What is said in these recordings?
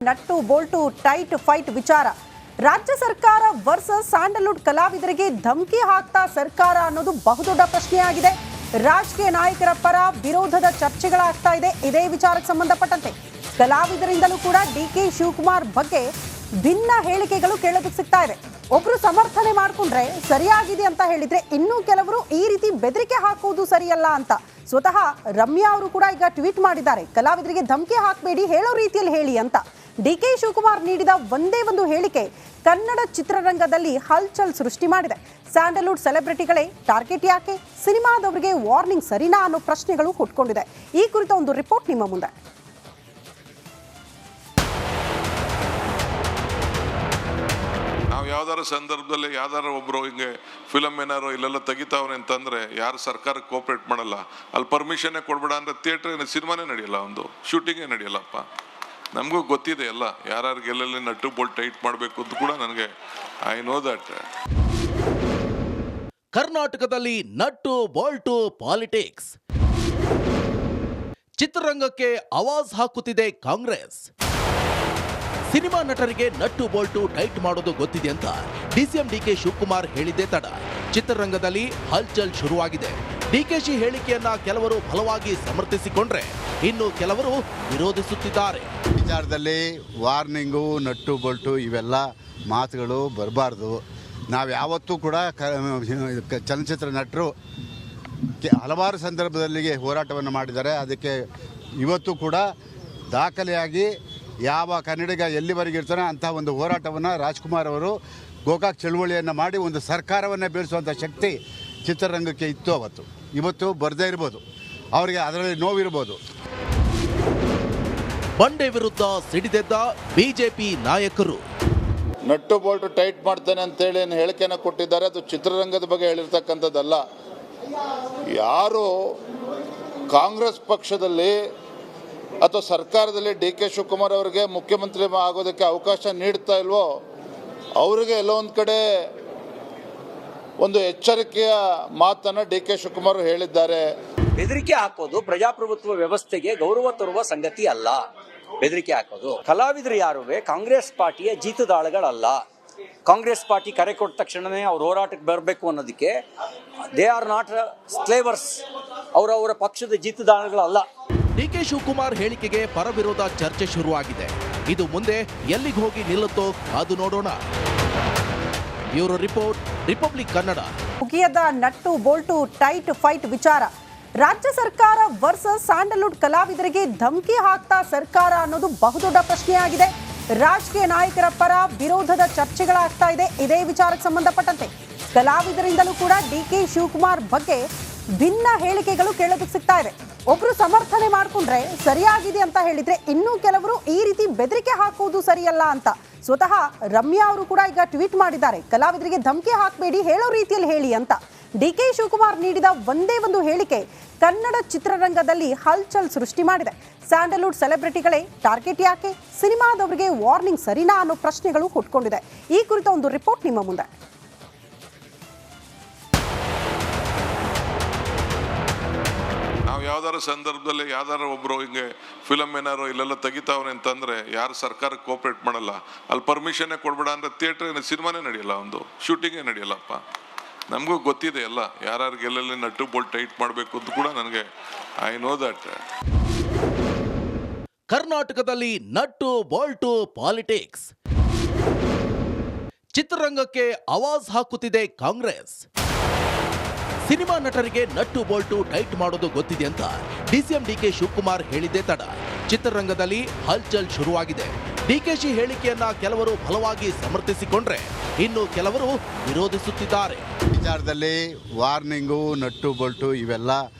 Nut bolt tight fight ವಿಚಾರ. ರಾಜ್ಯ ಸರ್ಕಾರ ವರ್ಸಸ್ ಸ್ಯಾಂಡಲ್ವುಡ್ ಕಲಾವಿದರಿಗೆ ಧಮಕಿ ಹಾಕ್ತಾ ಸರ್ಕಾರ ಅನ್ನೋದು ಬಹುದೊಡ್ಡ ಪ್ರಶ್ನೆಯಾಗಿದೆ. ರಾಜಕೀಯ ನಾಯಕರ ಪರ ವಿರೋಧದ ಚರ್ಚೆಗಳಾಗ್ತಾ ಇದೆ. ಇದೇ ವಿಚಾರಕ್ಕೆ ಸಂಬಂಧಪಟ್ಟಂತೆ ಕಲಾವಿದರಿಂದಲೂ ಕೂಡ ಡಿಕೆ ಶಿವಕುಮಾರ್ ಬಗ್ಗೆ ಭಿನ್ನ ಹೇಳಿಕೆಗಳು ಕೇಳೋದಕ್ಕೆ ಸಿಗ್ತಾ ಇದೆ. ಒಬ್ರು ಸಮರ್ಥನೆ ಮಾಡ್ಕೊಂಡ್ರೆ ಸರಿಯಾಗಿದೆ ಅಂತ ಹೇಳಿದ್ರೆ, ಇನ್ನೂ ಕೆಲವರು ಈ ರೀತಿ ಬೆದರಿಕೆ ಹಾಕುವುದು ಸರಿಯಲ್ಲ ಅಂತ. ಸ್ವತಃ ರಮ್ಯಾ ಅವರು ಕೂಡ ಈಗ ಟ್ವೀಟ್ ಮಾಡಿದ್ದಾರೆ, ಕಲಾವಿದರಿಗೆ ಧಮಕಿ ಹಾಕಬೇಡಿ, ಹೇಳೋ ರೀತಿಯಲ್ಲಿ ಹೇಳಿ ಅಂತ. ಡಿಕೆ ಶಿವಕುಮಾರ್ ನೀಡಿದ ಒಂದೇ ಒಂದು ಹೇಳಿಕೆ ಕನ್ನಡ ಚಿತ್ರರಂಗದಲ್ಲಿ ಹಲ್ಚಲ್ ಸೃಷ್ಟಿ ಮಾಡಿದೆ. ಸ್ಯಾಂಡಲ್ವುಡ್ ಸೆಲೆಬ್ರಿಟಿಗಳೇ ಟಾರ್ಗೆಟ್ ಯಾಕೆ? ಸಿನಿಮಾದವರಿಗೆ ವಾರ್ನಿಂಗ್ ಸರಿನಾ ಅನ್ನೋ ಪ್ರಶ್ನೆಗಳು ಹುಟ್ಕೊಂಡಿದೆ. ಈ ಕುರಿತ ಒಂದು ರಿಪೋರ್ಟ್ ನಿಮ್ಮ ಮುಂದೆ. ನಾವು ಯಾವ್ದಾರ ಸಂದರ್ಭದಲ್ಲಿ ಯಾವ್ದಾರ ಒಬ್ರು ಹಿಂಗೆ ಫಿಲಮ್ ಏನಾರು ಇಲ್ಲೆಲ್ಲ ತೆಗಿತಾವ್ರೆ ಅಂತಂದ್ರೆ ಯಾರು ಸರ್ಕಾರಕ್ಕೆ ಕೋಆಪರೇಟ್ ಮಾಡಲ್ಲ. ಅಲ್ಲಿ ಪರ್ಮಿಷನ್ನೇ ಕೊಡ್ಬೇಡ ಅಂದ್ರೆ ಥಿಯೇಟರ್ ಸಿನಿಮಾನೇ ನಡೆಯಲ್ಲ, ಒಂದು ಶೂಟಿಂಗೇ ನಡೆಯಲ್ಲಪ್ಪ. ನಮಗೂ ಗೊತ್ತಿದೆ ಎಲ್ಲ, ಯಾರ್ಯಾರಿಗೆ ಎಲ್ಲೆಲ್ಲಿ ನಟ್ಟು ಬೋಲ್ಟ್ ಟೈಟ್ ಮಾಡಬೇಕು ಅಂತ ಕೂಡ ನನಗೆ ಐ ನೋ ದಟ್. ಕರ್ನಾಟಕದಲ್ಲಿ ನಟ್ಟು ಬೋಲ್ಟು ಪಾಲಿಟಿಕ್ಸ್. ಚಿತ್ರರಂಗಕ್ಕೆ ಆವಾಜ್ ಹಾಕುತ್ತಿದೆ ಕಾಂಗ್ರೆಸ್. ಸಿನಿಮಾ ನಟರಿಗೆ ನಟ್ಟು ಬೋಲ್ಟು ಟೈಟ್ ಮಾಡೋದು ಗೊತ್ತಿದೆ ಅಂತ ಡಿಸಿಎಂ ಡಿಕೆ ಶಿವಕುಮಾರ್ ಹೇಳಿದ್ದೇ ತಡ ಚಿತ್ರರಂಗದಲ್ಲಿ ಹಲ್ಚಲ್ ಶುರುವಾಗಿದೆ. ಡಿಕೆಶಿ ಹೇಳಿಕೆಯನ್ನ ಕೆಲವರು ಬಲವಾಗಿ ಸಮರ್ಥಿಸಿಕೊಂಡ್ರೆ, ಇನ್ನು ಕೆಲವರು ವಿರೋಧಿಸುತ್ತಿದ್ದಾರೆ. ವಿಚಾರದಲ್ಲಿ ವಾರ್ನಿಂಗು, ನಟ್ಟು ಬೋಲ್ಟು ಇವೆಲ್ಲ ಮಾತುಗಳು ಬರಬಾರ್ದು. ನಾವು ಯಾವತ್ತೂ ಕೂಡ ಚಲನಚಿತ್ರ ನಟರು ಹಲವಾರು ಸಂದರ್ಭದಲ್ಲಿ ಹೋರಾಟವನ್ನು ಮಾಡಿದ್ದಾರೆ. ಅದಕ್ಕೆ ಇವತ್ತು ಕೂಡ ದಾಖಲೆಯಾಗಿ ಯಾವ ಕನ್ನಡಿಗ ಎಲ್ಲಿವರೆಗೆ ಇರ್ತಾನೆ ಅಂಥ ಒಂದು ಹೋರಾಟವನ್ನು ರಾಜ್ಕುಮಾರ್ ಅವರು ಗೋಕಾಕ್ ಚಳುವಳಿಯನ್ನು ಮಾಡಿ ಒಂದು ಸರ್ಕಾರವನ್ನೇ ಬೀಳಿಸುವಂಥ ಶಕ್ತಿ ಚಿತ್ರರಂಗಕ್ಕೆ ಇತ್ತು ಅವತ್ತು. ಇವತ್ತು ಬರದೇ ಇರ್ಬೋದು, ಅವರಿಗೆ ಅದರಲ್ಲಿ ನೋವಿರ್ಬೋದು. ಬಂಡೆ ವಿರುದ್ಧ ಸಿಡಿದೆದ್ದ ಬಿಜೆಪಿ ನಾಯಕರು. ನಟ್ಟು ಬೋಲ್ಟು ಟೈಟ್ ಮಾಡ್ತಾನೆ ಅಂತೇಳಿ ಹೇಳಿಕೆಯನ್ನು ಕೊಟ್ಟಿದ್ದಾರೆ. ಅದು ಚಿತ್ರರಂಗದ ಬಗ್ಗೆ ಹೇಳಿರ್ತಕ್ಕಂಥದ್ದಲ್ಲ. ಯಾರು ಕಾಂಗ್ರೆಸ್ ಪಕ್ಷದಲ್ಲಿ ಅಥವಾ ಸರ್ಕಾರದಲ್ಲಿ ಡಿ ಕೆ ಶಿವಕುಮಾರ್ ಅವರಿಗೆ ಮುಖ್ಯಮಂತ್ರಿ ಆಗೋದಕ್ಕೆ ಅವಕಾಶ ನೀಡ್ತಾ ಇಲ್ವೋ ಅವರಿಗೆ ಎಲ್ಲೋ ಒಂದು ಕಡೆ ಒಂದು ಎಚ್ಚರಿಕೆಯ ಮಾತನ್ನು ಡಿ ಕೆ ಶಿವಕುಮಾರ್ ಹೇಳಿದ್ದಾರೆ. ಬೆದರಿಕೆ ಹಾಕೋದು ಪ್ರಜಾಪ್ರಭುತ್ವ ವ್ಯವಸ್ಥೆಗೆ ಗೌರವ ತರುವ ಸಂಗತಿ ಅಲ್ಲ. ಬೆದರಿಕೆ ಹಾಕೋದು ಕಲಾವಿದರು ಯಾರುವೆ ಕಾಂಗ್ರೆಸ್ ಪಾರ್ಟಿಯ ಜೀತದಾಳುಗಳಲ್ಲ. ಕಾಂಗ್ರೆಸ್ ಪಾರ್ಟಿ ಕರೆ ಕೊಟ್ಟ ತಕ್ಷಣವೇ ಅವ್ರ ಹೋರಾಟಕ್ಕೆ ಬರಬೇಕು ಅನ್ನೋದಕ್ಕೆ ದೇ ಆರ್ ನಾಟ್ ಸ್ಲೇವರ್ಸ್. ಅವರವರ ಪಕ್ಷದ ಜೀತದಾಳುಗಳಲ್ಲ. ಡಿಕೆ ಶಿವಕುಮಾರ್ ಹೇಳಿಕೆಗೆ ಪರವಿರೋಧ ಚರ್ಚೆ ಶುರುವಾಗಿದೆ. ಇದು ಮುಂದೆ ಎಲ್ಲಿಗೆ ಹೋಗಿ ನಿಲ್ಲುತ್ತೋ ಕಾದು ನೋಡೋಣ. Bureau report, republic Kannada. ಮುಗಿಯದ ನಟ್ಟು ಬೋಲ್ಟು ಟೈಟ್ ಫೈಟ್ ವಿಚಾರ. ರಾಜ್ಯ ಸರ್ಕಾರ ವರ್ಸಸ್ ಸ್ಯಾಂಡಲ್ವುಡ್ ಕಲಾವಿದರಿಗೆ ಧಮಕಿ ಹಾಕ್ತಾ ಸರ್ಕಾರ ಅನ್ನೋದು ಬಹುದೊಡ್ಡ ಪ್ರಶ್ನೆಯಾಗಿದೆ. ರಾಜಕೀಯ ನಾಯಕರ ಪರ ವಿರೋಧದ ಚರ್ಚೆಗಳಾಗ್ತಾ ಇದೆ. ಇದೇ ವಿಚಾರಕ್ಕೆ ಸಂಬಂಧಪಟ್ಟಂತೆ ಕಲಾವಿದರಿಂದಲೂ ಕೂಡ ಡಿಕೆ ಶಿವಕುಮಾರ್ ಬಗ್ಗೆ ಭಿನ್ನ ಹೇಳಿಕೆಗಳು ಕೇಳೋದಕ್ಕೆ ಸಿಗ್ತಾ ಇದೆ. ಒಬ್ರು ಸಮರ್ಥನೆ ಮಾಡ್ಕೊಂಡ್ರೆ ಸರಿಯಾಗಿದೆ ಅಂತ ಹೇಳಿದ್ರೆ, ಇನ್ನೂ ಕೆಲವರು ಈ ರೀತಿ ಬೆದರಿಕೆ ಹಾಕುವುದು ಸರಿಯಲ್ಲ ಅಂತ. ಸ್ವತಃ ರಮ್ಯಾ ಅವರು ಕೂಡ ಈಗ ಟ್ವೀಟ್ ಮಾಡಿದ್ದಾರೆ, ಕಲಾವಿದರಿಗೆ ಧಮಕಿ ಹಾಕಬೇಡಿ, ಹೇಳೋ ರೀತಿಯಲ್ಲಿ ಹೇಳಿ ಅಂತ. ಡಿಕೆ ಶಿವಕುಮಾರ್ ನೀಡಿದ ಒಂದೇ ಒಂದು ಹೇಳಿಕೆ ಕನ್ನಡ ಚಿತ್ರರಂಗದಲ್ಲಿ ಹಲ್ಚಲ್ ಸೃಷ್ಟಿ ಮಾಡಿದೆ. ಸ್ಯಾಂಡಲ್ವುಡ್ ಸೆಲೆಬ್ರಿಟಿಗಳೇ ಟಾರ್ಗೆಟ್ ಯಾಕೆ? ಸಿನಿಮಾದವರಿಗೆ ವಾರ್ನಿಂಗ್ ಸರಿನಾ ಅನ್ನೋ ಪ್ರಶ್ನೆಗಳು ಹುಟ್ಕೊಂಡಿದೆ. ಈ ಕುರಿತ ಒಂದು ರಿಪೋರ್ಟ್ ನಿಮ್ಮ ಮುಂದೆ. ನಾವು ಯಾವ್ದಾರ ಸಂದರ್ಭದಲ್ಲಿ ಯಾವ್ದಾರ ಒಬ್ರು ಹಿಂಗೆ ಫಿಲಮ್ ಏನಾರು ಇಲ್ಲೆಲ್ಲ ತೆಗಿತಾವ್ರೆ ಅಂತಂದ್ರೆ ಯಾರು ಸರ್ಕಾರಕ್ಕೆ ಕೋಆಪರೇಟ್ ಮಾಡಲ್ಲ. ಅಲ್ಲಿ ಪರ್ಮಿಷನ್ನೇ ಕೊಡ್ಬೇಡ ಅಂದ್ರೆ ಥಿಯೇಟರ್ ಸಿನಿಮಾನೇ ನಡೆಯಲ್ಲ, ಒಂದು ಶೂಟಿಂಗೇ ನಡೆಯಲ್ಲಪ್ಪ. ನಮಗೂ ಗೊತ್ತಿದೆ ಎಲ್ಲ, ಯಾರ್ಯಾರಿಗೆ ಎಲ್ಲೆಲ್ಲಿ ನಟ್ಟು ಬೋಲ್ಟ್ ಟೈಟ್ ಮಾಡಬೇಕು ಅಂತ ಕೂಡ ನನಗೆ ಐ ನೋ ದಟ್. ಕರ್ನಾಟಕದಲ್ಲಿ ನಟ್ಟು ಬೋಲ್ಟು ಪಾಲಿಟಿಕ್ಸ್. ಚಿತ್ರರಂಗಕ್ಕೆ ಆವಾಜ್ ಹಾಕುತ್ತಿದೆ ಕಾಂಗ್ರೆಸ್. ಸಿನಿಮಾ ನಟರಿಗೆ ನಟ್ಟು ಬೋಲ್ಟು ಟೈಟ್ ಮಾಡೋದು ಗೊತ್ತಿದೆ ಅಂತ ಡಿಸಿಎಂ ಡಿಕೆ ಶಿವಕುಮಾರ್ ಹೇಳಿದ್ದೇ ತಡ ಚಿತ್ರರಂಗದಲ್ಲಿ ಹಲ್ಚಲ್ ಶುರುವಾಗಿದೆ. ಡಿಕೆಶಿ ಹೇಳಿಕೆಯನ್ನ ಕೆಲವರು ಬಲವಾಗಿ ಸಮರ್ಥಿಸಿಕೊಂಡ್ರೆ, ಇನ್ನು ಕೆಲವರು ವಿರೋಧಿಸುತ್ತಿದ್ದಾರೆ. ವಿಚಾರದಲ್ಲಿ ವಾರ್ನಿಂಗು, ನಟ್ಟು ಬೋಲ್ಟು ಇವೆಲ್ಲ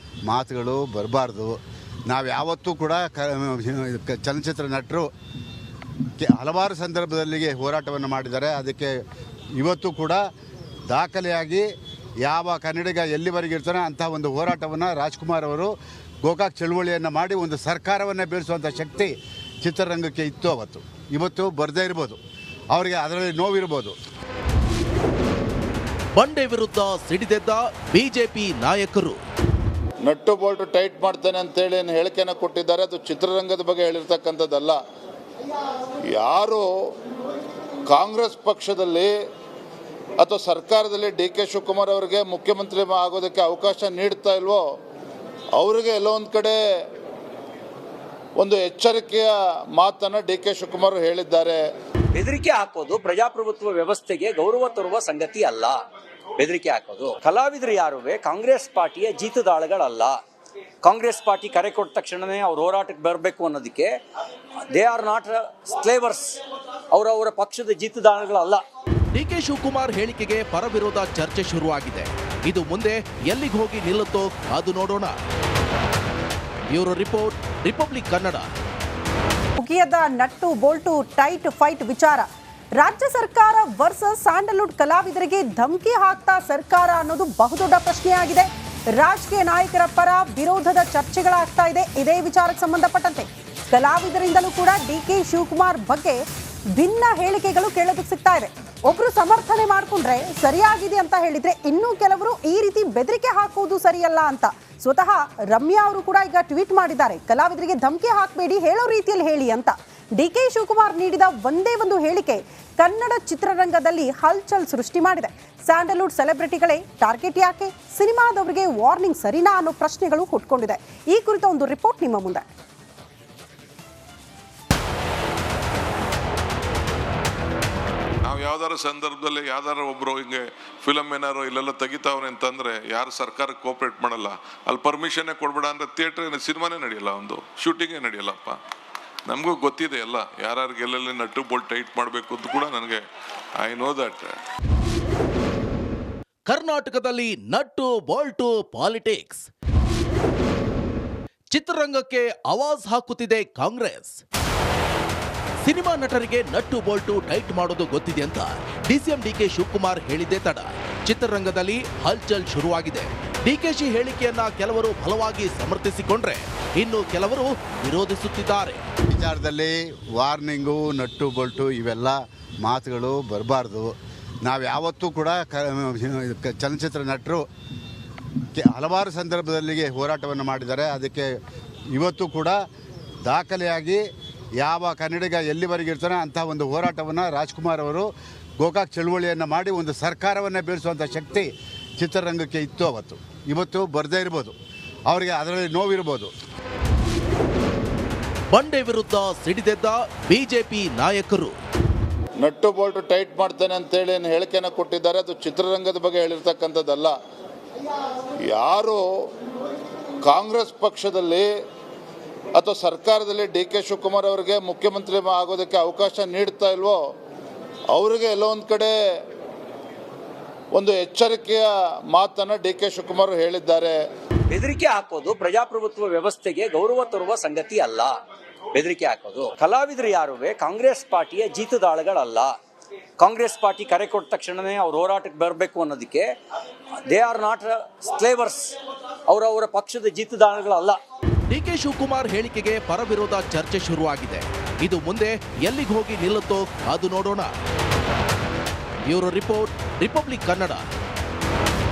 ಮಾತುಗಳು ಬರಬಾರ್ದು. ನಾವು ಯಾವತ್ತೂ ಕೂಡ ಚಲನಚಿತ್ರ ನಟರು ಹಲವಾರು ಸಂದರ್ಭದಲ್ಲಿ ಹೋರಾಟವನ್ನು ಮಾಡಿದ್ದಾರೆ. ಅದಕ್ಕೆ ಇವತ್ತು ಕೂಡ ದಾಖಲೆಯಾಗಿ ಯಾವ ಕನ್ನಡಿಗ ಎಲ್ಲಿವರೆಗೆ ಇರ್ತಾನೆ ಅಂಥ ಒಂದು ಹೋರಾಟವನ್ನು ರಾಜ್ಕುಮಾರ್ ಅವರು ಗೋಕಾಕ್ ಚಳುವಳಿಯನ್ನು ಮಾಡಿ ಒಂದು ಸರ್ಕಾರವನ್ನೇ ಬೀಳಿಸುವಂಥ ಶಕ್ತಿ ಚಿತ್ರರಂಗಕ್ಕೆ ಇತ್ತು ಅವತ್ತು. ಇವತ್ತು ಬರದೇ ಇರ್ಬೋದು, ಅವರಿಗೆ ಅದರಲ್ಲಿ ನೋವಿರ್ಬೋದು. ಬಂಡೆ ವಿರುದ್ಧ ಸಿಡಿದೆದ್ದ ಬಿಜೆಪಿ ನಾಯಕರು. ನಟ್ಟು ಬೋಲ್ಟು ಟೈಟ್ ಮಾಡ್ತಾನೆ ಅಂತೇಳಿ ಹೇಳಿಕೆಯನ್ನು ಕೊಟ್ಟಿದ್ದಾರೆ. ಅದು ಚಿತ್ರರಂಗದ ಬಗ್ಗೆ ಹೇಳಿರ್ತಕ್ಕಂಥದ್ದಲ್ಲ. ಯಾರು ಕಾಂಗ್ರೆಸ್ ಪಕ್ಷದಲ್ಲಿ ಅಥವಾ ಸರ್ಕಾರದಲ್ಲಿ ಡಿ ಕೆ ಶಿವಕುಮಾರ್ ಅವರಿಗೆ ಮುಖ್ಯಮಂತ್ರಿ ಆಗೋದಕ್ಕೆ ಅವಕಾಶ ನೀಡ್ತಾ ಇಲ್ವೋ ಅವರಿಗೆ ಎಲ್ಲೋ ಒಂದು ಕಡೆ ಒಂದು ಎಚ್ಚರಿಕೆಯ ಮಾತನ್ನು ಡಿ ಕೆ ಶಿವಕುಮಾರ್ ಹೇಳಿದ್ದಾರೆ. ಬೆದರಿಕೆ ಹಾಕೋದು ಪ್ರಜಾಪ್ರಭುತ್ವ ವ್ಯವಸ್ಥೆಗೆ ಗೌರವ ತರುವ ಸಂಗತಿ ಅಲ್ಲ. ಬೆದರಿಕೆ ಹಾಕೋದು ಕಲಾವಿದರು ಯಾರುವೆ ಕಾಂಗ್ರೆಸ್ ಪಾರ್ಟಿಯ ಜೀತದಾಳುಗಳಲ್ಲ. ಕಾಂಗ್ರೆಸ್ ಪಾರ್ಟಿ ಕರೆ ಕೊಟ್ಟ ತಕ್ಷಣವೇ ಅವ್ರು ಹೋರಾಟಕ್ಕೆ ಬರಬೇಕು ಅನ್ನೋದಕ್ಕೆ ದೇ ಆರ್ ನಾಟ್ ಸ್ಲೇವರ್ಸ್. ಅವರವರ ಪಕ್ಷದ ಜೀತದಾಳುಗಳಲ್ಲ. ಡಿಕೆ ಶಿವಕುಮಾರ್ ಹೇಳಿಕೆಗೆ ಪರವಿರೋಧ ಚರ್ಚೆ ಶುರುವಾಗಿದೆ. ಇದು ಮುಂದೆ ಎಲ್ಲಿಗೆ ಹೋಗಿ ನಿಲ್ಲುತ್ತೋ ಅದು ನೋಡೋಣ. Bureau report, republic Kannada. ಮುಗಿಯದ ನಟ್ಟು ಬೋಲ್ಟು ಟೈಟ್ ಫೈಟ್ ವಿಚಾರ. ರಾಜ್ಯ ಸರ್ಕಾರ ವರ್ಸಸ್ ಸ್ಯಾಂಡಲ್ವುಡ್ ಕಲಾವಿದರಿಗೆ ಧಮಕಿ ಹಾಕ್ತಾ ಸರ್ಕಾರ ಅನ್ನೋದು ಬಹುದೊಡ್ಡ ಪ್ರಶ್ನೆಯಾಗಿದೆ. ರಾಜಕೀಯ ನಾಯಕರ ಪರ ವಿರೋಧದ ಚರ್ಚೆಗಳಾಗ್ತಾ ಇದೆ. ಇದೇ ವಿಚಾರಕ್ಕೆ ಸಂಬಂಧಪಟ್ಟಂತೆ ಕಲಾವಿದರಿಂದಲೂ ಕೂಡ ಡಿಕೆ ಶಿವಕುಮಾರ್ ಬಗ್ಗೆ ಭಿನ್ನ ಹೇಳಿಕೆಗಳು ಕೇಳೋದಕ್ಕೆ ಸಿಗ್ತಾ ಇದೆ. ಒಬ್ರು ಸಮರ್ಥನೆ ಮಾಡ್ಕೊಂಡ್ರೆ ಸರಿಯಾಗಿದೆ ಅಂತ ಹೇಳಿದ್ರೆ, ಇನ್ನೂ ಕೆಲವರು ಈ ರೀತಿ ಬೆದರಿಕೆ ಹಾಕುವುದು ಸರಿಯಲ್ಲ ಅಂತ. ಸ್ವತಃ ರಮ್ಯಾ ಅವರು ಕೂಡ ಈಗ ಟ್ವೀಟ್ ಮಾಡಿದ್ದಾರೆ, ಕಲಾವಿದರಿಗೆ ಧಮಕಿ ಹಾಕಬೇಡಿ, ಹೇಳೋ ರೀತಿಯಲ್ಲಿ ಹೇಳಿ ಅಂತ. ಡಿಕೆ ಶಿವಕುಮಾರ್ ನೀಡಿದ ಒಂದೇ ಒಂದು ಹೇಳಿಕೆ ಕನ್ನಡ ಚಿತ್ರರಂಗದಲ್ಲಿ ಹಲ್ಚಲ್ ಸೃಷ್ಟಿ ಮಾಡಿದೆ. ಸ್ಯಾಂಡಲ್ವುಡ್ ಸೆಲೆಬ್ರಿಟಿಗಳೇ ಟಾರ್ಗೆಟ್ ಯಾಕೆ? ಸಿನಿಮಾದವರಿಗೆ ವಾರ್ನಿಂಗ್ ಸರಿನಾ ಅನ್ನೋ ಪ್ರಶ್ನೆಗಳು ಹುಟ್ಕೊಂಡಿದೆ. ಈ ಕುರಿತ ಒಂದು ರಿಪೋರ್ಟ್ ನಿಮ್ಮ ಮುಂದೆ. ನಾವು ಯಾವ್ದಾರ ಸಂದರ್ಭದಲ್ಲಿ ಯಾವ್ದಾರ ಒಬ್ರು ಹಿಂಗೆ ಫಿಲಮ್ ಏನಾರು ಇಲ್ಲೆಲ್ಲ ತೆಗಿತಾವ್ರೆ ಅಂತಂದ್ರೆ ಯಾರು ಸರ್ಕಾರಕ್ಕೆ ಕೋಆಪರೇಟ್ ಮಾಡಲ್ಲ. ಅಲ್ಲಿ ಪರ್ಮಿಷನ್ನೇ ಕೊಡ್ಬೇಡ ಅಂದ್ರೆ ಥಿಯೇಟರ್ ಸಿನಿಮಾನೇ ನಡೆಯಲ್ಲ, ಒಂದು ಶೂಟಿಂಗೇ ನಡೆಯಲ್ಲಪ್ಪ. ನಮಗೂ ಗೊತ್ತಿದೆ ಎಲ್ಲ, ಯಾರ್ಯಾರಿಗೆ ಎಲ್ಲೆಲ್ಲಿ ನಟ್ಟು ಬೋಲ್ಟ್ ಟೈಟ್ ಮಾಡಬೇಕು ಅಂತ ಕೂಡ ನನಗೆ ಐ ನೋ ದಟ್. ಕರ್ನಾಟಕದಲ್ಲಿ ನಟ್ಟು ಬೋಲ್ಟು ಪಾಲಿಟಿಕ್ಸ್. ಚಿತ್ರರಂಗಕ್ಕೆ ಆವಾಜ್ ಹಾಕುತ್ತಿದೆ ಕಾಂಗ್ರೆಸ್. ಸಿನಿಮಾ ನಟರಿಗೆ ನಟ್ಟು ಬೋಲ್ಟು ಟೈಟ್ ಮಾಡೋದು ಗೊತ್ತಿದೆ ಅಂತ ಡಿಸಿಎಂ ಡಿಕೆ ಶಿವಕುಮಾರ್ ಹೇಳಿದ್ದೇ ತಡ ಚಿತ್ರರಂಗದಲ್ಲಿ ಹಲ್ಚಲ್ ಶುರುವಾಗಿದೆ. ಡಿಕೆಶಿ ಹೇಳಿಕೆಯನ್ನ ಕೆಲವರು ಬಲವಾಗಿ ಸಮರ್ಥಿಸಿಕೊಂಡ್ರೆ ಇನ್ನು ಕೆಲವರು ವಿರೋಧಿಸುತ್ತಿದ್ದಾರೆ. ವಿಚಾರದಲ್ಲಿ ವಾರ್ನಿಂಗು, ನಟ್ಟು ಬೋಲ್ಟು ಇವೆಲ್ಲ ಮಾತುಗಳು ಬರಬಾರ್ದು. ನಾವು ಯಾವತ್ತೂ ಕೂಡ ಚಲನಚಿತ್ರ ನಟರು ಹಲವಾರು ಸಂದರ್ಭದಲ್ಲಿಗೆ ಹೋರಾಟವನ್ನು ಮಾಡಿದ್ದಾರೆ. ಅದಕ್ಕೆ ಇವತ್ತು ಕೂಡ ದಾಖಲೆಯಾಗಿ ಯಾವ ಕನ್ನಡಿಗ ಎಲ್ಲಿವರೆಗೆ ಇರ್ತಾನೆ ಅಂಥ ಒಂದು ಹೋರಾಟವನ್ನು ರಾಜ್ಕುಮಾರ್ ಅವರು ಗೋಕಾಕ್ ಚಳುವಳಿಯನ್ನು ಮಾಡಿ ಒಂದು ಸರ್ಕಾರವನ್ನು ಬೀಳಿಸುವಂಥ ಶಕ್ತಿ ಚಿತ್ರರಂಗಕ್ಕೆ ಇತ್ತು ಅವತ್ತು. ಇವತ್ತು ಬರದೇ ಇರ್ಬೋದು, ಅವರಿಗೆ ಅದರಲ್ಲಿ ನೋವಿರ್ಬೋದು. ಬಂಡೆ ವಿರುದ್ಧ ಸಿಡಿದೆದ್ದ ಬಿಜೆಪಿ ನಾಯಕರು. ನಟ್ಟು ಬೋಲ್ಟ್ ಟೈಟ್ ಮಾಡ್ತಾನೆ ಅಂತೇಳಿ ಏನು ಹೇಳಿಕೆಯನ್ನು ಕೊಟ್ಟಿದ್ದಾರೆ, ಅದು ಚಿತ್ರರಂಗದ ಬಗ್ಗೆ ಹೇಳಿರ್ತಕ್ಕಂಥದ್ದಲ್ಲ. ಯಾರು ಕಾಂಗ್ರೆಸ್ ಪಕ್ಷದಲ್ಲಿ ಅಥವಾ ಸರ್ಕಾರದಲ್ಲಿ ಡಿ ಕೆ ಶಿವಕುಮಾರ್ ಅವರಿಗೆ ಮುಖ್ಯಮಂತ್ರಿ ಆಗೋದಕ್ಕೆ ಅವಕಾಶ ನೀಡ್ತಾ ಇಲ್ವೋ ಅವರಿಗೆ ಎಲ್ಲೋ ಒಂದು ಕಡೆ ಒಂದು ಎಚ್ಚರಿಕೆಯ ಮಾತನ್ನು ಡಿ ಕೆ ಶಿವಕುಮಾರ್ ಹೇಳಿದ್ದಾರೆ. ಬೆದರಿಕೆ ಹಾಕೋದು ಪ್ರಜಾಪ್ರಭುತ್ವ ವ್ಯವಸ್ಥೆಗೆ ಗೌರವ ತರುವ ಸಂಗತಿ ಅಲ್ಲ. ಬೆದರಿಕೆ ಹಾಕೋದು ಕಲಾವಿದರು ಯಾರುವೆ ಕಾಂಗ್ರೆಸ್ ಪಾರ್ಟಿಯ ಜೀತದಾಳುಗಳಲ್ಲ. ಕಾಂಗ್ರೆಸ್ ಪಾರ್ಟಿ ಕರೆ ಕೊಟ್ಟ ತಕ್ಷಣವೇ ಅವ್ರು ಹೋರಾಟಕ್ಕೆ ಬರಬೇಕು ಅನ್ನೋದಕ್ಕೆ ದೇ ಆರ್ ನಾಟ್ ಸ್ಲೇವರ್ಸ್. ಅವರವರ ಪಕ್ಷದ ಜೀತದಾಳುಗಳಲ್ಲ. ಡಿಕೆ ಶಿವಕುಮಾರ್ ಹೇಳಿಕೆಗೆ ಪರವಿರೋಧ ಚರ್ಚೆ ಶುರುವಾಗಿದೆ. ಇದು ಮುಂದೆ ಎಲ್ಲಿಗೆ ಹೋಗಿ ನಿಲ್ಲುತ್ತೋ ಅದು ನೋಡೋಣ. Bureau report, republic Kannada.